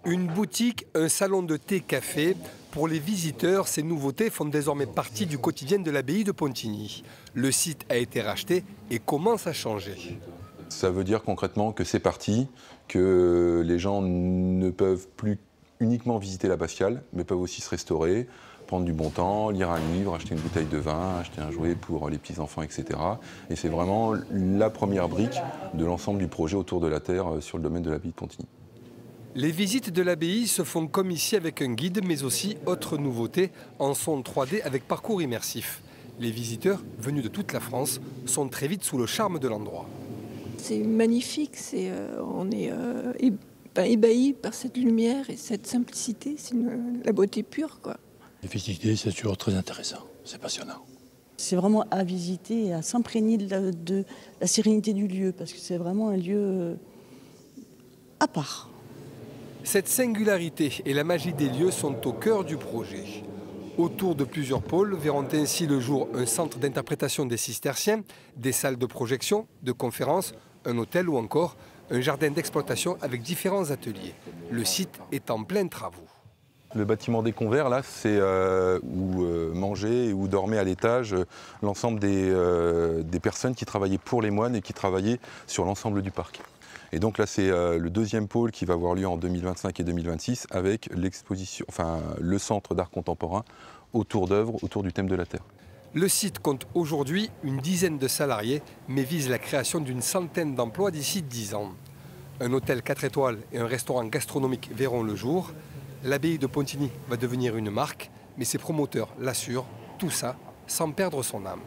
Une boutique, un salon de thé-café. Pour les visiteurs, ces nouveautés font désormais partie du quotidien de l'abbaye de Pontigny. Le site a été racheté et commence à changer. Ça veut dire concrètement que c'est parti, que les gens ne peuvent plus uniquement visiter l'abbatiale, mais peuvent aussi se restaurer, prendre du bon temps, lire un livre, acheter une bouteille de vin, acheter un jouet pour les petits-enfants, etc. Et c'est vraiment la première brique de l'ensemble du projet autour de la Terre sur le domaine de l'abbaye de Pontigny. Les visites de l'abbaye se font comme ici avec un guide, mais aussi, autre nouveauté, en son 3D avec parcours immersif. Les visiteurs, venus de toute la France, sont très vite sous le charme de l'endroit. C'est magnifique, on est ébahi par cette lumière et cette simplicité, c'est la beauté pure, quoi. Les visiter, c'est toujours très intéressant, c'est passionnant. C'est vraiment à visiter et à s'imprégner de la sérénité du lieu, parce que c'est vraiment un lieu à part. Cette singularité et la magie des lieux sont au cœur du projet. Autour de plusieurs pôles verront ainsi le jour un centre d'interprétation des cisterciens, des salles de projection, de conférences, un hôtel ou encore un jardin d'exploitation avec différents ateliers. Le site est en plein travaux. Le bâtiment des convers, là, c'est où mangeaient ou dormaient à l'étage l'ensemble des personnes qui travaillaient pour les moines et qui travaillaient sur l'ensemble du parc. Et donc là, c'est le deuxième pôle qui va avoir lieu en 2025 et 2026 avec l'exposition, enfin, le centre d'art contemporain autour d'œuvres, autour du thème de la Terre. Le site compte aujourd'hui une dizaine de salariés, mais vise la création d'une centaine d'emplois d'ici 10 ans. Un hôtel 4 étoiles et un restaurant gastronomique verront le jour. L'abbaye de Pontigny va devenir une marque, mais ses promoteurs l'assurent, tout ça sans perdre son âme.